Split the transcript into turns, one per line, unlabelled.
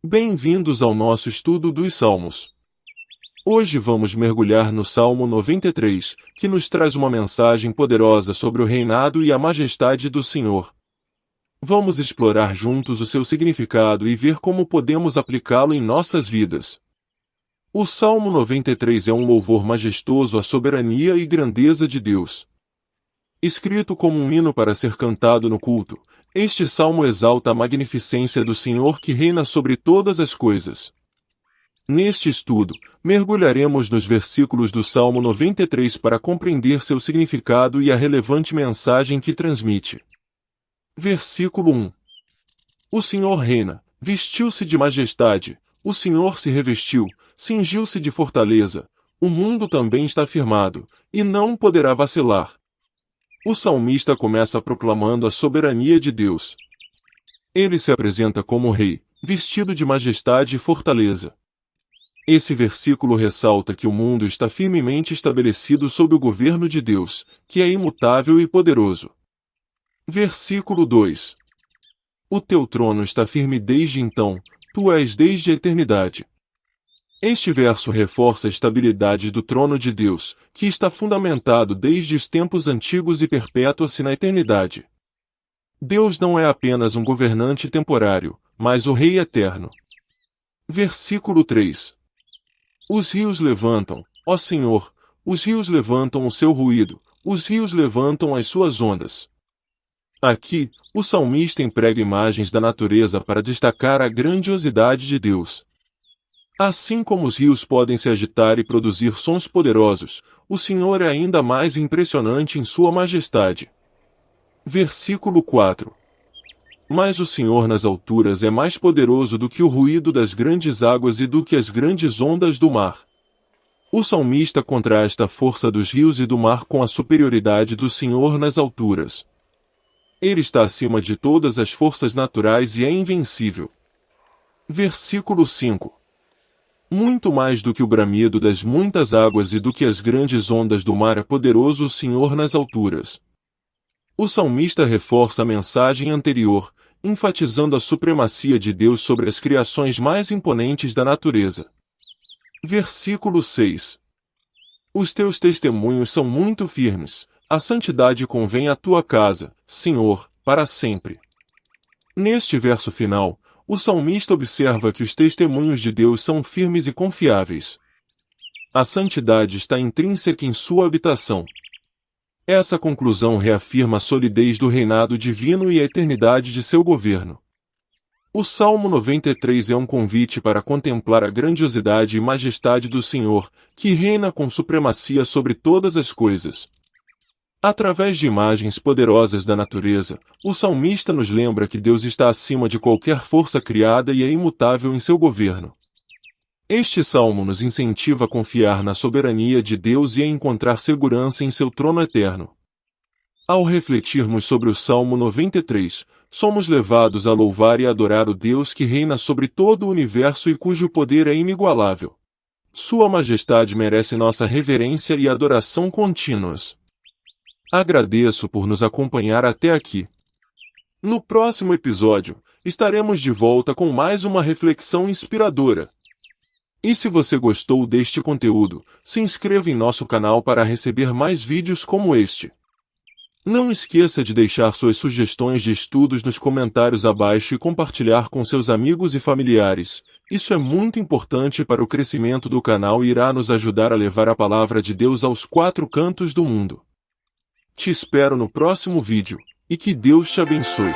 Bem-vindos ao nosso estudo dos Salmos. Hoje vamos mergulhar no Salmo 93, que nos traz uma mensagem poderosa sobre o reinado e a majestade do Senhor. Vamos explorar juntos o seu significado e ver como podemos aplicá-lo em nossas vidas. O Salmo 93 é um louvor majestoso à soberania e grandeza de Deus. Escrito como um hino para ser cantado no culto, este salmo exalta a magnificência do Senhor que reina sobre todas as coisas. Neste estudo, mergulharemos nos versículos do Salmo 93 para compreender seu significado e a relevante mensagem que transmite. Versículo 1. O Senhor reina, vestiu-se de majestade, o Senhor se revestiu, cingiu-se de fortaleza, o mundo também está firmado, e não poderá vacilar. O salmista começa proclamando a soberania de Deus. Ele se apresenta como rei, vestido de majestade e fortaleza. Esse versículo ressalta que o mundo está firmemente estabelecido sob o governo de Deus, que é imutável e poderoso. Versículo 2. O teu trono está firme desde então, tu és desde a eternidade. Este verso reforça a estabilidade do trono de Deus, que está fundamentado desde os tempos antigos e perpétua-se na eternidade. Deus não é apenas um governante temporário, mas o Rei eterno. Versículo 3. Os rios levantam, ó Senhor, os rios levantam o seu ruído, os rios levantam as suas ondas. Aqui, o salmista emprega imagens da natureza para destacar a grandiosidade de Deus. Assim como os rios podem se agitar e produzir sons poderosos, o Senhor é ainda mais impressionante em sua majestade. Versículo 4. Mas o Senhor nas alturas é mais poderoso do que o ruído das grandes águas e do que as grandes ondas do mar. O salmista contrasta a força dos rios e do mar com a superioridade do Senhor nas alturas. Ele está acima de todas as forças naturais e é invencível. Versículo 5. Muito mais do que o bramido das muitas águas e do que as grandes ondas do mar é poderoso o Senhor nas alturas. O salmista reforça a mensagem anterior, enfatizando a supremacia de Deus sobre as criações mais imponentes da natureza. Versículo 6. Os teus testemunhos são muito firmes, a santidade convém à tua casa, Senhor, para sempre. Neste verso final, o salmista observa que os testemunhos de Deus são firmes e confiáveis. A santidade está intrínseca em sua habitação. Essa conclusão reafirma a solidez do reinado divino e a eternidade de seu governo. O Salmo 93 é um convite para contemplar a grandiosidade e majestade do Senhor, que reina com supremacia sobre todas as coisas. Através de imagens poderosas da natureza, o salmista nos lembra que Deus está acima de qualquer força criada e é imutável em seu governo. Este salmo nos incentiva a confiar na soberania de Deus e a encontrar segurança em seu trono eterno. Ao refletirmos sobre o Salmo 93, somos levados a louvar e adorar o Deus que reina sobre todo o universo e cujo poder é inigualável. Sua majestade merece nossa reverência e adoração contínuas. Agradeço por nos acompanhar até aqui. No próximo episódio, estaremos de volta com mais uma reflexão inspiradora. E se você gostou deste conteúdo, se inscreva em nosso canal para receber mais vídeos como este. Não esqueça de deixar suas sugestões de estudos nos comentários abaixo e compartilhar com seus amigos e familiares. Isso é muito importante para o crescimento do canal e irá nos ajudar a levar a palavra de Deus aos 4 cantos do mundo. Te espero no próximo vídeo, e que Deus te abençoe.